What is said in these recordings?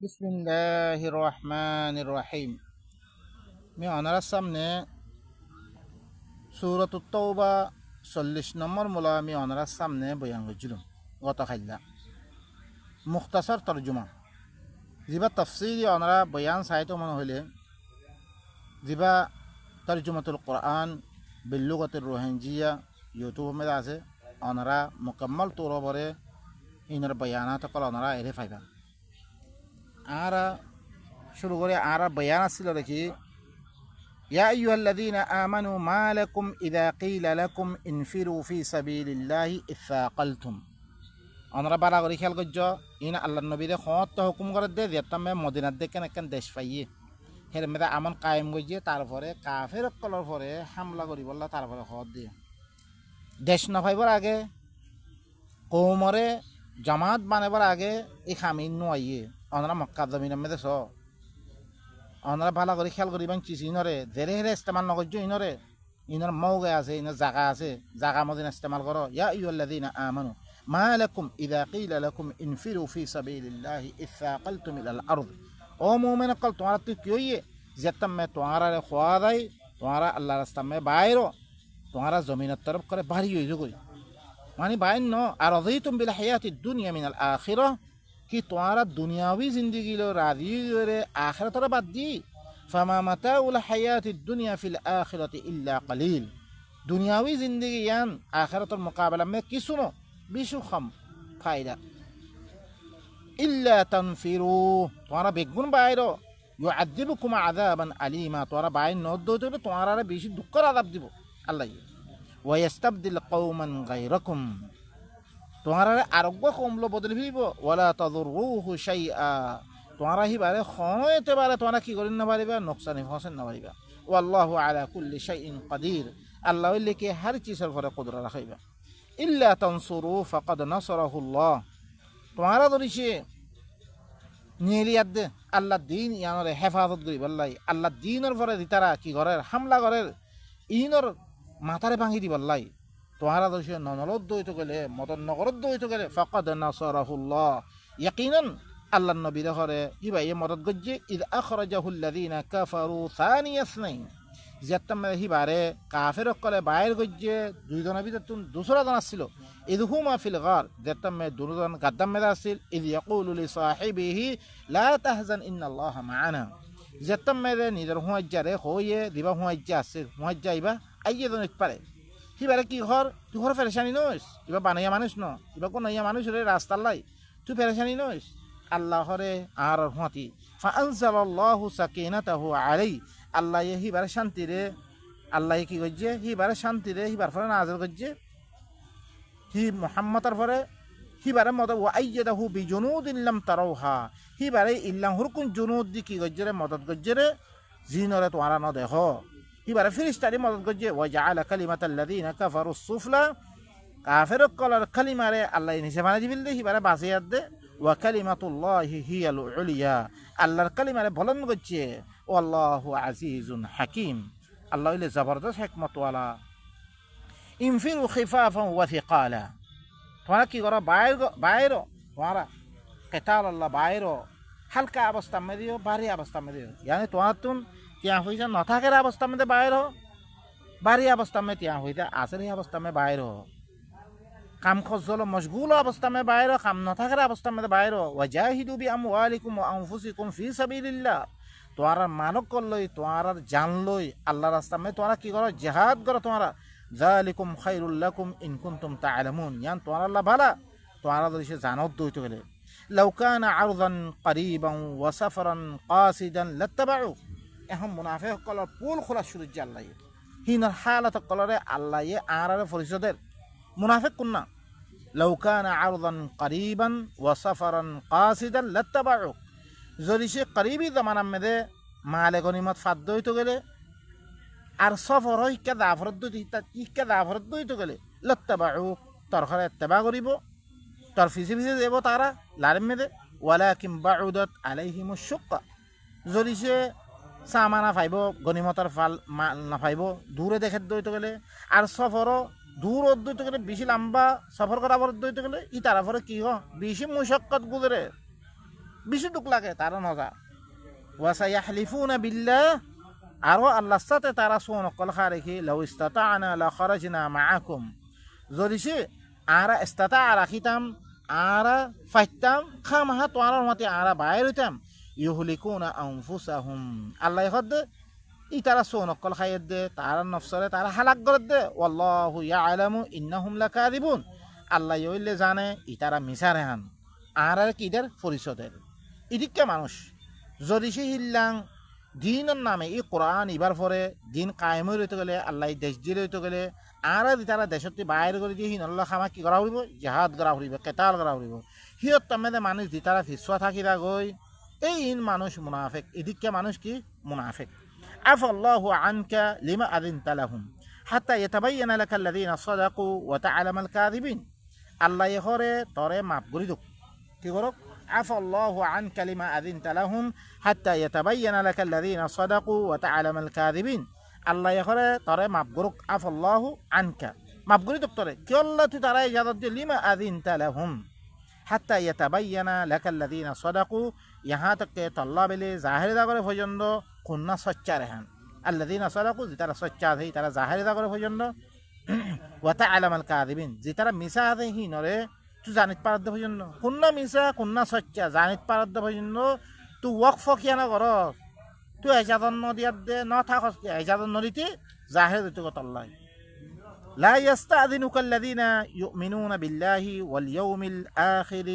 বিসমিল্লাহির রহমানির রহিম। আমি আপনার সামনে সূরাতুত তাওবা 40 নম্বর মূলা আমি আপনার সামনে বয়ান করছিলাম গত খাইলা মুখতাসার তরজমা যিবা তফসিলি আপনারা বয়ান চাইতো মনে হইলে যিবা তরজমাতুল কোরআন বিল্লুগাতির রোহিঙ্জিয়া ইউটিউব মধ্যে আছে আপনারা মুকম্মল তৌরবরে ইনার বয়ানাত কল আপনারা এরে পাইবা। আর শুরু করে আর বয়ান আসছিল দেখি يا أيها الذين آمنوا ما لكم إذا قيل لكم انفروا في سبيل الله اثاقلتم। আমরা বারা করে খেয়াল করছ ইন আল্লাহ নবীরে খত হুকুম করে দে যেতামে মদিনার দেখেন একখান দেশ পাইয়ে হের মেয়েদা আমন কায়েম গিয়ে তারপরে কাফের কলর পরে হামলা করি বললা তারপরে খত দিয়ে দেশ নফাইবার আগে কৌমরে জামাত বানাবার আগে এই খামিন নোয়াইয়ে আমরা মক্কা জমিনের মেয়েদে স আমরা ভালো করে খেয়াল করি এবং চিঠি ইনরে জেরে হেরে ইস্তেমাল নকরছ ইনরে ইনর মৌগে আছে ইনর জাগা আছে জাগা মদিন ইস্তেমাল করো ইয়া আইয়ুহাল্লাযীনা আমানু মা লাকুম ইযা কিলা লাকুম ইনফিরু ফি সাবিলিল্লাহি ইসসাকালতুম ইলাল আরদ। ও মুমিন কল তোমারা তুই কি হইয়ে যেতাম মে তোমারা খোয়া দেয় তোমারা আল্লাহ রাস্তা মে বাইরো তোমারা জমিনের তরফ করে বাড়ি হয়ে যাবই মানে বাইন ন আর রাদিতুম বিল হায়াতিদ দুনিয়া মিনাল আখিরাহ कि तुम्हारा दुनियावी जिंदगी लो राजी रे आखिरत रे बात दी फमा मताउल हयातिद दुनिया फिल आखिरति इल्ला कलील। दुनियावी जिंदगी यान आखिरत मुकाबला में किसुनो बिशु खम फायदा इल्ला तनफिरु तुम्हारा बेगुन बायरो युअद्दिबुकुम अज़ाबन अलीमा तुम्हारा बाय नोट दो तो तुम्हारा रे बेशि दुक्कर अज़ाब दिबो अल्लाह व यस्तबदिल कौमन गैरकुम तुम्हारा आरोग्य कमलो बदल फिरब वाला तदुरुहु शाइआ तुम्हारा ही बारे खनते बारे तुम्हारा की करें ना पारिबा नुकसानी फसेन ना पारिबा वल्लाहु आला कुल्लि शाइइन कदीर अल्लाह लेके हर चीज़र पर कुदरत रखिबा इल्ला तंसुरु फकद नसरहुल्लाह तुम्हारा दरिशे निलियात दे अल्लाह दीन यानरे हेफाजत करिब अल्लाह अल्लाह दीनर पर दितारा की करेर हमला करेर इनर माथारे भांगी दिब अल्लाह तुम्हारा दोषे ननलत दইতো গেলে মদন নগরত দইতো গেলে ফাকাদ নাসারাহুল্লাহ ইয়াকিনান আল্লাহ নবী রহরে হিবাই মদদ গজ্জে ইদ আখরাজাহুল্লাযিনা কাফারু সানিয়া ইসনাইন যেতাম হিবারে কাফের কলে বাইর গজ্জে দুইজনের ভিতর দুসরা জন আসছিল ইদহুমা ফিল গার যেতাম দুজন গাদ্দাম মেদা আসছিল ইদ ইয়াকুলু লি সাহিবিহি লা তাহজান ইন্নাল্লাহা মা'ানা যেতাম মেদে নিজের হুয়াজ্জারে হয়ে দিবা হুয়াজ্জা আছে হুয়াজ্জা ইবা আইয়ে জন পারে হিবারে কি ঘর তুই ঘর ফেরেশানি নইস ইবা বানাইয়া মানুষ ন ইবা কোন ইয়া মানুষ রে রাস্তার লাই তুই ফেরেশানি নইস আল্লাহ হরে আর হুঁতি ফাআনজালাল্লাহু সাকিনাতাহু আলাই আল্লাহ হিবারে শান্তি রে আল্লাহ কি গজ্জে হিবারে শান্তি রে হিবার ফরে নাযিল গজ্জে হি মুহাম্মাদের ফরে হিবারে মদ ওয়া আইয়াদাহু বিজুনুদিন লাম তারাউহা হিবারে ইল্লাহ হুরকুন জুনুদ দি কি গজ্জে রে মদদ গজ্জে রে জিনরে তোরা ন দেখো হিবারে ফেরেশতারে মদদ গজ্জে ওয়া জাআলা কালিমাতাল্লাযিনা কাফারু সুফলা কাফের কলার কালিমারে আল্লাহ নিচে বানাই দিবিল দে হিবারে বাসিয়াত দে ওয়া কালিমাতুল্লাহি হিয়াল উলিয়া আল্লাহর কালিমারে বলন গজ্জে আল্লাহু আজিজুন হাকিম আল্লাহ হইলে জবরদস্ত হিকমত ওয়ালা ইনফিরু খিফাফান ওয়া থিকালা তোমরা কি করো বাইর তোমরা কেতাল আল্লাহ বাইর হালকা অবস্থা মে দিও ভারী অবস্থা মে দিও यानी তোমার তুন ત્યાં હોય છે નથાકેર અવસ્થામાં તે બહાર હો બારી અવસ્થામાં ત્યાં હોય છે આસરી અવસ્થામાં બહાર હો કામ ખોજલો મશગુલ અવસ્થામાં બહાર હો કામ નથાકેર અવસ્થામાં બહાર હો વજાહિદુ બી আমওয়ালিকুম ওয়া আনফুসিকুম ফি সাবিলিল্লাহ তোমরা মানব করলই তোমরা জানলই আল্লাহর রাস্তায় তোমরা কি করো জিহাদ করো তোমরা যালিকুম খায়রুল লাকুম ইন কুনতুম তা'লামুন ইয়ান তোমরা আল্লাহ ভালা তোমরা যদি জানত দইতো গেলে লাউ কানা আরদান করিবান ওয়া সাফরান কাসিদান লাত্তাবাউ এখন মুনাফিক কলর পুল খোলা শুরু যে আল্লাহ হিনার হালাত কলরে আল্লাহ আরারে ফরিসদের মুনাফিক কুন্না লাউ কানা আরদান করিবান ওয়া সাফরান কাসিদান লাত্তাবাউ যদি সে করিবি জামানার মধ্যে মালে গনিমত ফাদ হইতো গেলে আর সফর হয় ইক্কা দাফরত দইতো গেলে লাত্তাবাউ তোর ঘরে ইত্তেবা করিব তোর ফিসে যাব তারা লারের মধ্যে ওয়ালাকিন বাউদাত আলাইহিমুশ শুক্কা যদি সে সামানা ফাইব গনিমতার ফাল না ফাইব দূরে দেখে দইতে গেলে আর সফরও দূর দইতে গেলে বেশি লম্বা সফর করা দইতে গেলে ই তারা ফরে কি বেশি মুশাক্কাত গুজরে বেশি দুঃখ লাগে তারা নজা ওয়াসায়াহলিফুনা বিল্লাহ আরো আল্লাহর সাথে তারা সোন কল খারেকি লাউ ইস্তাতা'না লা খারাজনা মাআকুম যদি সে আরা ইস্তাতা রাখিতাম আরা ফাইতাম খামাহা তোয়ার মতে আরা বাইর হইতাম ইউহলিকুনা আনফুসাহুম আল্লাহ হদ ই তারা সোন কল খাইয়ে দে তারা নফসরে তারা হালাক করে দে ওয়াল্লাহু ইয়ালামু ইন্নাহুম লাকাযিবুন আল্লাহ ইলে জানে ই তারা মিছারে হান আর কিদের পরিষদের ইদিকে মানুষ যদি সে হিল্লাং দিনের নামে এই কোরআন ইবার পরে দিন কায়েম হইতে গেলে আল্লাহ দেশ দিয়ে হইতে গেলে আর তারা দেশতে বাইর করে দিয়ে হিনল্লা খামা কি করা হইব জাহাদ করা হইব কেতাল করা হইব সিহঁত তামেদে মানুষ দি তারা ফিসুয়া থাকিরা গই এই ইন মানুষ মুনাফেক এদিকে মানুষ কি মুনাফেক আফাল্লাহু আনকা লিমা আযিনতা লাহুম হাত্তা ইয়াতাবায়্যানা লাকাল্লাযীনা সাদাকু ওয়া তা'লামাল কাযিবিন আল্লাহ ইহরে তরে মাফ করি দুক কি করক আফাল্লাহু আনকা লিমা আযিনতা লাহুম হাত্তা ইয়াতাবায়্যানা লাকাল্লাযীনা সাদাকু ওয়া তা'লামাল কাযিবিন আল্লাহ ইহরে তরে মাফ করুক আফাল্লাহু আনকা মাফ করি দুক তরে কি আল্লাহ তুই তারা ইজাজত দি লিমা আযিনতা লাহুম হাত্তা ইয়াতাবায়্যানা লাকাল্লাযীনা সাদাকু ইহা তক কে তল্লা বেলে জাহির দা করে পর্যন্ত কুন্না সচ্চা রেহান আল্লাযীনা সাদাকু যে তারা সচ্চা আছে তারা জাহির দা করে পর্যন্ত ওয়া তা'লামাল কাযিবিন যে তারা মিছা আছে হি নরে তুই জানিত পারদ পর্যন্ত কুন্না মিছা কুন্না সচ্চা জানিত পারদ পর্যন্ত তুই ওয়াকফ কিয়া না কর তুই এজাদন নদিয়াত দে ন থাকস এজাদন নদিতে জাহির দিতে তল্লাই لا يستأذنك الذين يؤمنون بالله واليوم الآخر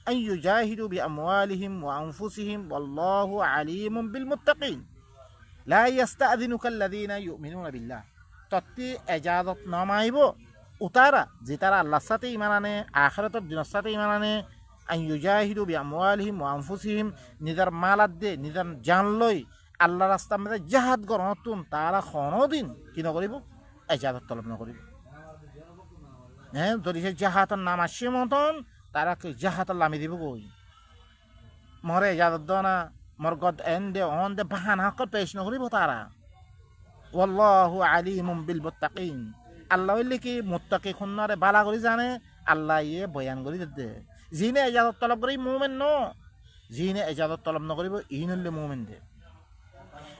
أن يجاهدوا بأموالهم وأنفسهم والله عليم بالمتقين لا يستأذنك الذين يؤمنون بالله تطي إجازة نمايبو উতারা যে তারা আল্লাহর সাথে ঈমান আনে আখিরাতের দিনের সাথে ঈমান আনে আন ইউজাহিদু বিআমওয়ালিহিম ওয়া আনফুসিহিম নিজের মালাত দে নিজের জান লই আল্লাহর রাস্তার মধ্যে জিহাদ করতুন তারা কোনোদিন কি নকরিব ইজাজত তলব নকরিব হ্যাঁ যদি সে জাহাতের নাম আসছে মতন তারা কি জাহাতের লামি দিব কই মরে ইজাজত দ না মরগদ এন দে অন দে বাহানা কর পেশ নকরিব তারা ওয়াল্লাহু আলিমুম বিল মুত্তাকিন আল্লাহ হইলে কি মুত্তাকি খুন্নারে বালা করে জানে আল্লাহ ইয়ে বয়ান করে দে জিনে ইজাজত তলব করি মুমিন ন জিনে ইজাজত তলব নকরিব ইন হইলে মুমিন দে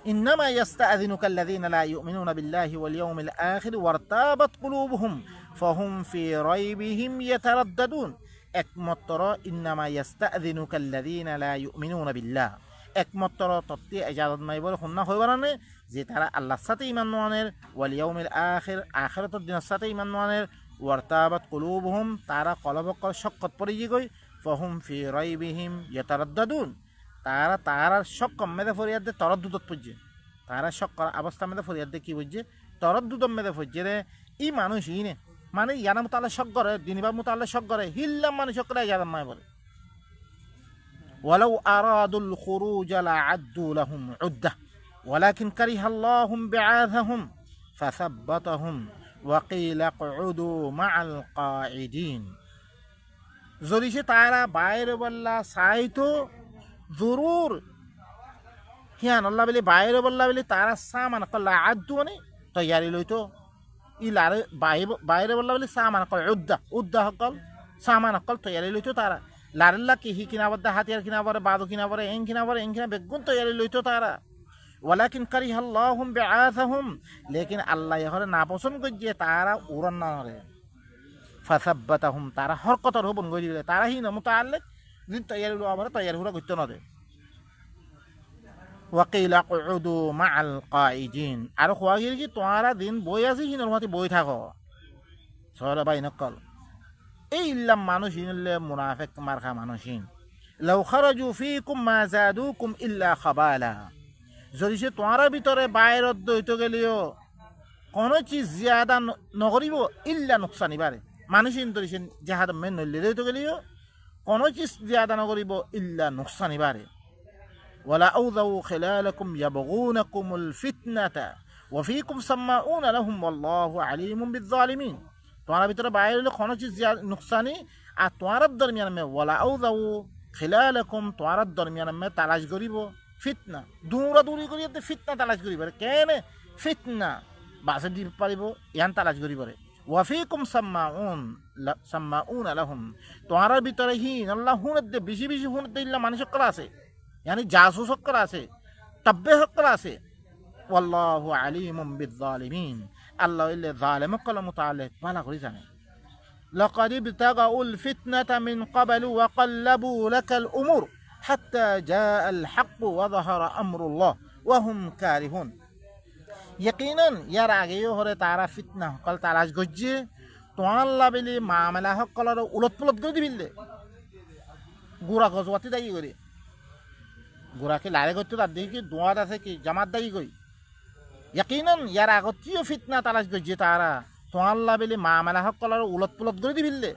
إنما يستأذنك الذين لا يؤمنون بالله واليوم الآخر وارتابت قلوبهم فهم في ريبهم يترددون একমাত্র إنما يستأذنك الذين لا يؤمنون بالله একমাত্র তত্ত্বে ইজাজত নাই বলে শুননা হইবারানে যে তারা আল্লাহর সাথে ঈমান আনের ওয়াল ইয়াউমিল আখির আখিরাতের দিনের সাথে ঈমান আনের ওয়ারতাবাত কুলুবুহুম তারা কলবকর শক্কত পড়ে গই ফাহুম ফি রাইবিহিম ইয়াতারাদ্দাদুন তারা তারা শক মেদে ফরিয়াদ দে তরদ্দুদত পড়ছে তারা শক করা অবস্থা মেদে ফরিয়াদ দে কি বুঝছে তরদ্দুদ মেদে পড়ছে রে ই মানুষ ইনে মানে ইয়ানা মতো আল্লাহ শক করে দিনিবা মতো আল্লাহ শক করে হিল্লাম মানুষ করে ইয়াদাম মাই বলে ولو أرادوا الخروج لعدوا لهم عدة ولكن كره الله بعاثهم فثبتهم وقيل اقعدوا مع القاعدين যদি সে তারা বাইরে বললা সাইতো জরুর হিয়ান আল্লাহ বলে বাইরে বললা বলে তারা সামান কল্লা আদু মানে তৈয়ারি লইতো ই লারে বাইরে বললা বলে সামান কল উদ্দা হকল সামান হকল তৈয়ারি লইতো তারা লারেল্লা কি হি কিনা বদ্দা হাতিয়ার কিনা পরে বাদু কিনা পরে এং কিনা বেগুন তৈয়ারি লইতো তারা ওয়ালাকিন কারিহাল্লাহুম বিআসাহুম লেকিন আল্লাহ ইহরে না পছন্দ করিয়ে তারা উড়ন না রে ফাসাব্বাতাহুম তারা হরকতর হবন গই দিলে তারা হি না মুতাআল্লিক দিন তৈয়ারি লো আবার তৈয়ারি হুরা করতে না দে ওয়াকিল আকুদু মাআল কাঈদিন আর খোয়াগির কি তোমরা দিন বই আছে হিনর মতে বই থাকো সরা বাই নকল এই ইল্লাম মানুষ হিনলে মুনাফিক মারখা মানুষিন লাউ খারাজু ফীকুম মা যাদুকুম ইল্লা খাবালা যদি সে তোমার ভিতরে বাইরত দইতে গেলিও কোনো চিজ জিয়াদা নকরিব ইল্লা নুকসানি বারে মানুষ ইন্তরি সে জাহাদ মেন নইলে দইতে গেলিও কোনো চিজ জিয়াদা নকরিব ইল্লা নুকসানি বারে ওয়ালা আউযাউ খিলালাকুম ইয়াবগুনাকুমুল ফিতনাতা ওয়া ফীকুম সাম্মাউনা লাহুম ওয়াল্লাহু আলিমুম বিয-যালিমিন তোমার ভিতরে বাইরে হলে কোনো চিজ নুকসানি আর তোমার দরমিয়ান মে ওয়ালা আউযাউ খিলালাকুম তোমার দরমিয়ান মে তালাশ করিব ফিতনা দৌড়াদৌড়ি করি ফিতনা তালাশ করি পারে কেনে ফিতনা বাসে দিব পারিব ইয়ান তালাশ করি পারে ওয়াফিকুম সাম্মাউন আলাহুম, তোমার ভিতরে হিন আল্লাহ হুনত দে, বেশি বেশি হুনত দিল্লা মানুষ সকল আছে, ইয়ানি জাসুস সকল আছে, তাব্বে সকল আছে। ওয়াল্লাহু আলিমুম বিয-যালিমিন, আল্লাহ ইল্লে জালিম সকল মুতাআল্লিক ভালো করে জানে। লাকাদ ইবতাগাউল ফিতনাতা মিন ক্বাবলু ওয়া ক্বাল্লাবু লাকাল উমুর হাত্তা জাআল হাক্কু ওয়া যাহারা আমরুল্লাহ ওয়া হুম কারিহুন। ইয়াকিনান ইয়ার আগেও হরে তারা ফিতনা সকল তারাজ গজ্জে তোমার লাভেলি মামলা সকলের উলট পুলট করে দিবিলে, গুড়া গজওয়াতি দায়ী করে, গুড়াকে লারে করতে তার দিকে কি দোয়াত আছে কি জামাত দায়ী করি। ইয়াকিনান ইয়ার আগতেও ফিতনা তারাজ গজ্জে তারা তোমার লাভেলি মামলা সকলের উলট পুলট করে দিবিলে।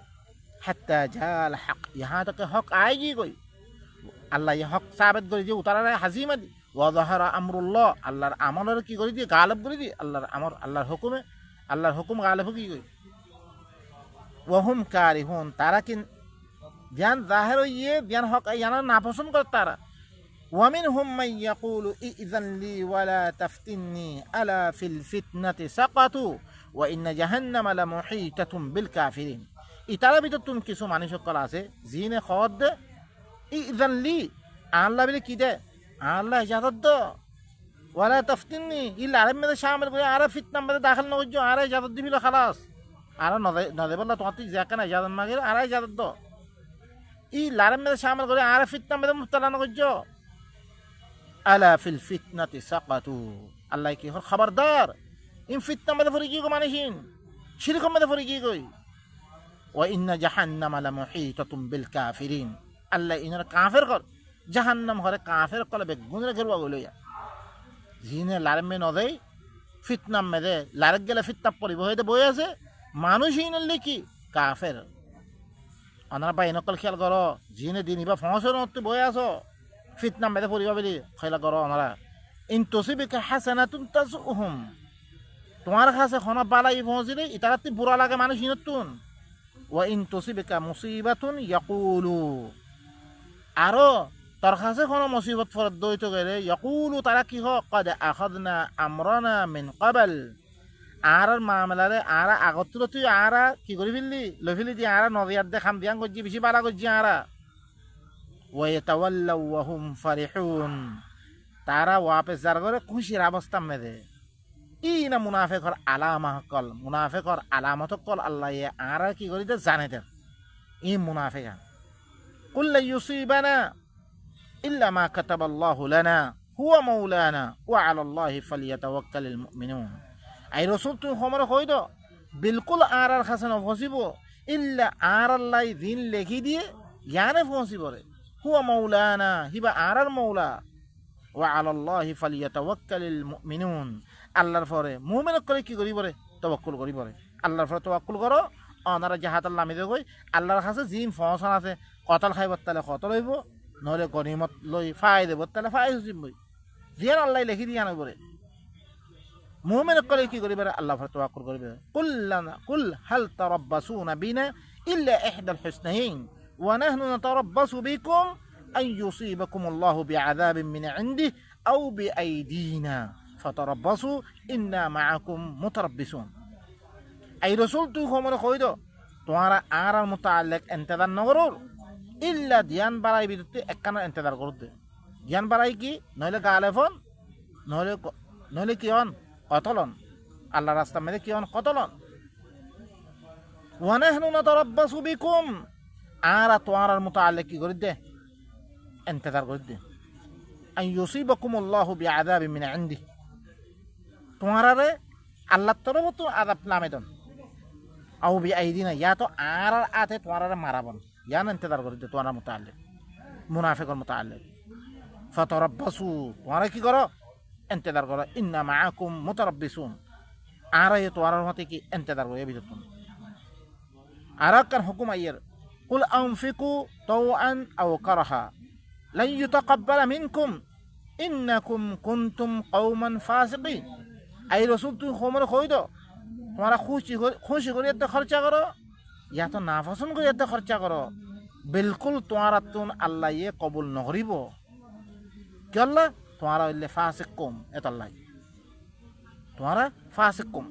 হাত্তা জাল হক, ইহা তকে হক আয় গিয়ে কই আল্লাহ হক সাবেত করে দিয়ে উতারা হাজিমা দি। ওয়াজাহারা আমরুল্লাহ, আল্লাহর আমলের কি করে দিয়ে গালেব করে দিয়ে, আল্লাহর আমর আল্লাহর হুকুমে, আল্লাহর হুকুম গালেব কি কই। ওয়াহুম কারিহুন, তারা কি ধ্যান জাহের হইয়ে ধ্যান হক ইয়ানা নাপসন্দ করে তারা। ওয়ামিনহুম মান ইয়াকুলু ইযান লি ওয়ালা তাফতিননি আলা ফিল ফিতনাতি সাকাতু ওয়া ইন্না জাহান্নামা লামুহীতাতুম বিল কাফিরিন। ইতারা ভিতর তুমি কিছু মানুষ সকল আছে জিনে খবর দে ইযান লি, আল্লাহ বলে কি দে, আল্লাহ ইজাজত দো, ওয়ালা তাফতিননি ইল আরব মেদে শামিল করে আর ফিতনা মেদে দাখিল না করছো, আর ইজাজত দিবিল খালাস, আর নদে বললা তোমার তুই যাকে না ইজাজত মাগির আর ইজাজত দো, ই লারব মেদে শামিল করে আর ফিতনা মেদে মুবতালা না করছো। আলা ফিল ফিতনাতি সাকাতু, আল্লাহ কি খবরদার ইন ফিতনা মেদে পড়ে কি গো মানিসিন, শিরক মেদে পড়ে কি গই। ওয়া ইন্না জাহান্নামা লামুহীতাতুম বিল কাফিরিন, আল্লাহ ইনার কাফের কর, জাহান্নাম হরে কাফের কলে বেগুনের ঘেরুয়া গইলইয়া। জিনে লারমে নদে ফিতনাম মেদে লারেক গেলে ফিতনা পরিব হইতে বই আছে, মানুষ ইনলে কি কাফের। অনারা পাই নকল খেয়াল করো, জিনে দিন ইবা ফসর নতে বই আছো ফিতনাম মেদে পরিবা বলি খেলা করো। অনারা ইন তুসিবিকা হাসানাতুন তাসুহুম, তোমার কাছে খনা বালাই পৌঁছিলে ইতারাতে বুড়া লাগে মানুষ ইনতুন। ওয়া ইন তুসিবিকা মুসিবাতুন ইয়াকুলু, আরো তোর কাছে কোনো মুসিবত ফরদ দইতে গেলে ইয়াকুলু তারা কি হ কদ আখাযনা আমরানা মিন ক্বাবল, আর মামলারে আর আগত তুই আর কি করে ফেললি লই ফেলি দি আর নদিয়ার দেখাম দিয়াং গজ্জি বেশি বালা গজ্জি আর। ওয়া ইয়াতাওয়াল্লাউ ওয়া হুম ফারিহুন, তারা ওয়াপে যার করে খুশির অবস্থা মেদে। ই না মুনাফিকর আলামা কল, মুনাফিকর আলামত কল আল্লাহ আর কি করি দে জানে দে ই মুনাফিকা। কুল্লা ইউসিবানা ইল্লা মা কাতাবাল্লাহু লানা হুয়া মাওলানা ওয়া আলাল্লাহি ফালিয়াতাওয়াক্কালিল মুমিনুন। আই রাসূল তুই খবর কই দো বিলকুল আর কাছে নফসিব ইল্লা আর আল্লাহ দিন লেখি দিয়ে জ্ঞানে ফসিব রে। হুয়া মাওলানা, হিবা আর মাওলা। ওয়া আলাল্লাহি ফালিয়াতাওয়াক্কালিল মুমিনুন, আল্লাহর পরে মুমিন করে কি করিব রে তাওয়াক্কুল করিব রে। আল্লাহর পরে তাওয়াক্কুল করো, অনারা জাহাত আল্লাহ আমি কই আল্লাহর কাছে জিম ফসন আছে, কতল খাইব তাহলে কতল হইব, নহলে গনিমত লই ফাই দেব তাহলে ফাই হইবই, জিয়ান আল্লাহ লেখি দিয়া নবরে। মুমিন করে কি করিবে আল্লাহর পরে তাওয়াক্কুল করিবে। কুল হাল তারাব্বাসুনা বিনা ইল্লা ইহদাল হুসনাইন ওয়া নাহনু নাতারাব্বাসু বিকুম আন ইউসিবাকুমুল্লাহু বিআযাবিন মিন ইনদিহি আও বিআইদিনা ফাতারাব্বাসু ইন্না মাআকুম মুতারাব্বিসুন। এই রাসূল তুই খবর কই দো তোমারা আর মুতাআল্লিক ইন্তজার নগরর ইল্লা ধ্যান বাড়াই বিরুদ্ধে একখানা ইন্তজার করতে। ধ্যান বাড়াই কি নইলে গালেফন, নইলে কি হন কতলন, আল্লাহ রাস্তা মেরে কি হন কতলন। ওয়া নাহনু নাতারাব্বাসু বিকুম, আর তোমার মুতাআল্লিক কি করে দে ইন্তজার করে দে। আন ইউসিবাকুমুল্লাহু বিআযাবিন মিন ইনদিহি, তোমারে আল্লাহর তরফ তো আযাব নামে দন। আও বিআইদিনা, ইয়া তো আর আতে তোমারে মারাবন, ইয়ান ইন্তজার করে দে তোমার মুতাআল্লিক মুনাফিকর মুতাআল্লিক। ফাতারাব্বাসু, তোমারে কি করো ইন্তজার করো, ইন্না মাআকুম মুতারাব্বিসুন, আর এ তোমার মতে কি ইন্তজার করে বিদত। আর কার হুকুম আইয়ের কুল আনফিকু তাওআন আও কারহা লা ইউতাকাব্বালা মিনকুম ইন্নাকুম কুনতুম কওমান ফাসিকিন। এই রাসূল তুই খবর কই দো তোমারা খুশি করে এত খরচা করো ইয়া তো না পছন্দ করে এত খরচা করো, বিলকুল তোমার তুন আল্লাহ ইয়ে কবুল নকরিব। কি আল্লাহ তোমারা হইলে ফাসিক কম, এত আল্লাহ তোমারা ফাসিক কম।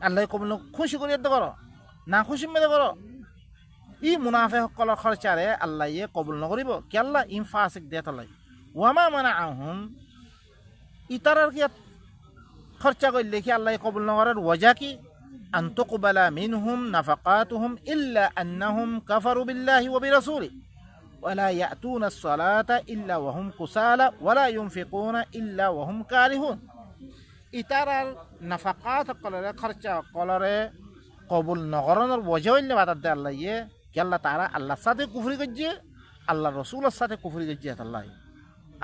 আল্লাহ কবুল খুশি করে করো না খুশি মেরে করো ই মুনাফে সকলের খরচারে আল্লাহ কবুল নকরিব কি আল্লাহ ইম ফাসিক দিয়ে তলাই ওয়ামা মানা আহুম ইতারার কি খরচা করলে কি আল্লাহ কবুল নকরার ওয়াজা কি আন তুকবালা মিনহুম নাফাকাতুহুম ইল্লা আন্নাহুম কাফারু বিল্লাহি ওয়া বিরাসূলিহি ولا يأتون الصلاة إلا وهم كسالى ولا ينفقون إلا وهم كارهون ইতারার নাফাকাত কলরে খরচা কলরে কবুল নগরনের ওয়াজা হইলে বাদ দে আল্লাহ কি আল্লাহ তারা আল্লাহর সাথে কুফরি করছে আল্লাহ রসুলের সাথে কুফরি করছে আল্লাহ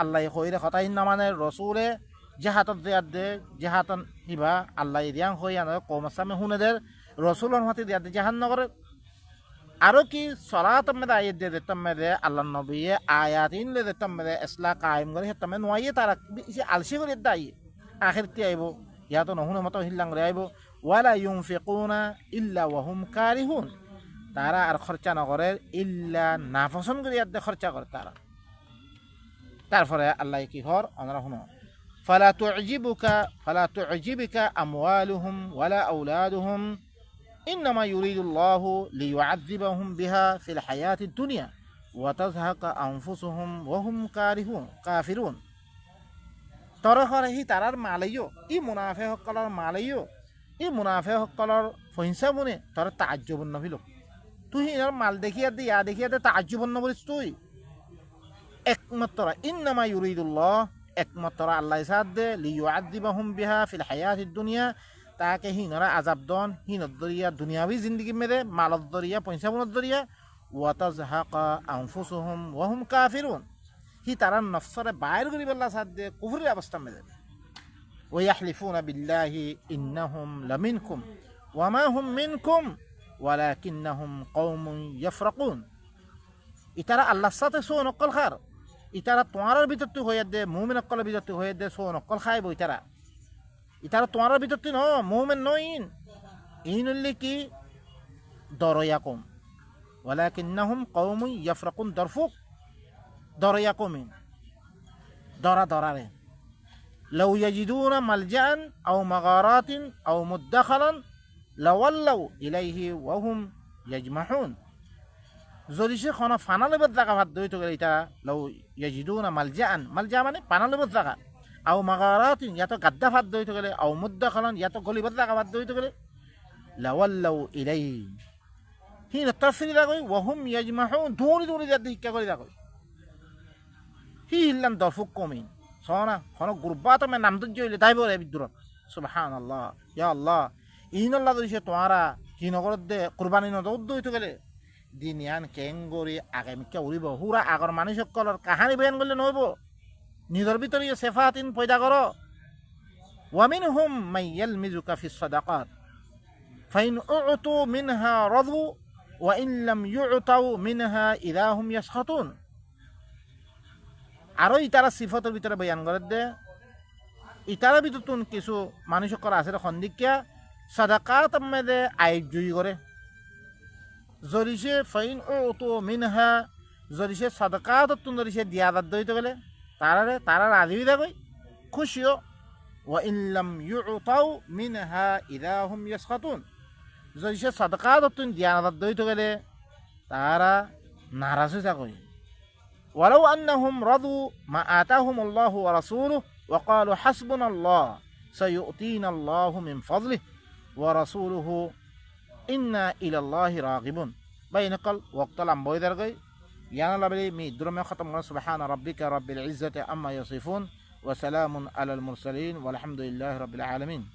আল্লাহ কইরে কথা না মানে রসুলে জেহাতত দেয়ার দে জেহাতন নিবা আল্লাহ রিয়াং হই আনে কৌমাসামে হুনেদের রসুলের হাতে দেয়ার দে জাহান নগরে আরো কি সলাত মেদে আয়াত দে দিতাম মেদে আল্লাহ নবী আয়াতিন লে দিতাম মেদে ইসলাহ কায়েম করে হেতাম নয় তারা আলসি করে দাই আখিরতি আইব ইয়া তো নহুনে মতো হিল্লাং রে আইব ওয়ালা ইউনফিকুনা ইল্লা ওয়াহুম কারিহুন তারা আর খরচা নকরে ইল্লা নাফসন করে ইয়াদ খরচা করে তারা তারপরে আল্লাহ কি হর আমরা শুনো ফালা তু'জিবুকা আমওয়ালুহুম ওয়ালা আওলাদুহুম ইন্নামা ইউরিদুল্লাহু লিয়ু'আযযিবাহুম বিহা ফিল হায়াতিদ দুনিয়া ওয়া তাযহাকা আনফুসুহুম ওয়া হুম কাফিরুন তরহরে হি তারার মালাইও ই মুনাফে সকলৰ মালাইও ই মুনাফে সকলৰ ফহিংসা মনে তর তাজ্জুবন নহিল তুই ইনার মাল দেখিয়া দে ইয়া দেখিয়া দে তাজ্জুবন নবরিস তুই একমাত্র ইন্নামা ইউরিদুল্লাহ একমাত্র আল্লাহ সাদ দে লিয়ু'আযযিবাহুম বিহা ফিল হায়াতিদ দুনিয়া তাকে হিনরা আযাব দন হিনত দরিয়া দুনিয়াবি জিন্দেগি মেরে মালত দরিয়া পয়সা মনত দরিয়া ওয়া তাযহাকা আনফুসুহুম ওয়া হুম কাফিরুন হি তারা নফসরে বাইর করি আল্লাহ সাদ দে কুফরের অবস্থা মেরে ওয়া ইয়াহলিফুনা বিল্লাহি ইন্নাহুম লামিনকুম ওয়া মা হুম মিনকুম ওয়ালাকিন্নাহুম কওমুন ইয়াফরাকুন ইতারা আল্লাহর সাথে সো নকল খার ইতারা তোমার ভিতর তুই হয়ে দে মুমিন অকলের ভিতর তুই হয়ে দে সো নকল খাইব ইতারা তোমার ভিতর তুই ন মুমিন নইন ইনুল্লি কি দরয়াকুম ওয়ালাকিন্নাহুম কওমুন ইয়াফরাকুন দরফুক দরয়াকুমিন দরারে লাউ ইয়াজিদুনা মালজাআন আও মাগারাতিন আও মুদখালান লাওয়াল্লাউ ইলাইহি ওয়া হুম ইয়াজমাহুন যদি সে কোনো ফানালেবের জায়গা ভাত দইতে গেলে এটা লাউ ইয়াজিদুনা মালজাআন মালজা মানে ফানালেবের জায়গা আও মাগারাতিন ইয়া তো গাদ্দা ভাত দইতে গেলে আও মুদখালান ইয়া তো গলিবের জায়গা ভাত দইতে গেলে লাওয়াল্লাউ ইলাইহি হি তাফসীর লাগই ওয়া হুম ইয়াজমাহুন দৌড়ি যাতে শিক্ষা করে রাখই হি হিল্লাম দরফুক কমিন সোনা কোনো গুরবাত মে নাম দজ্জ হইলে তাই বলে বিদ্রুপ সুবহানাল্লাহ ইয়া আল্লাহ ইনাল্লাহ দিছে তোমরা কি নগরত দে কুরবানি নদদ হইতে গেলে দিন ইয়ান কেঙ্গরি আগামীকে উড়িব হুরা আগর মানুষ সকলের কাহানি বয়ান করলে নহব নিজের ভিতরে সেফাতিন পয়দা করো ওয়ামিনহুম মান ইয়ালমিজুকা ফিস সাদাকাত ফাইন উতু মিনহা রাদু ওয়া ইন লাম ইউতাউ মিনহা ইযা হুম ইয়াসখাতুন আরো ইতারা সিফতের ভিতরে বয়ান করে দে ইতারা ভিতর কিছু মানুষ সকল আছে সন্দিকা সাদাকাত মেদে আয়োজই করে যদি সে ফাইন উতু মিনহা যদি সে সাদাকাত যদি সে দিয়া দইতে গেলে তারা রাজি হয়ে যাবে খুশিও ওয়া ইন লাম ইউতাউ মিনহা ইযা হুম ইয়াসখাতুন যদি সে সাদাকাত দিয়া দইতে গেলে তারা নারাজ হয়ে যাবে ولو أنهم رضوا ما آتاهم الله ورسوله وقالوا حسبنا الله سيؤتينا الله من فضله ورسوله إنا إلى الله راغبون بينقل وقت الأنبوي درجي يعني لبلي مي درم ختم سبحان ربك رب العزة أما يصفون وسلام على المرسلين والحمد لله رب العالمين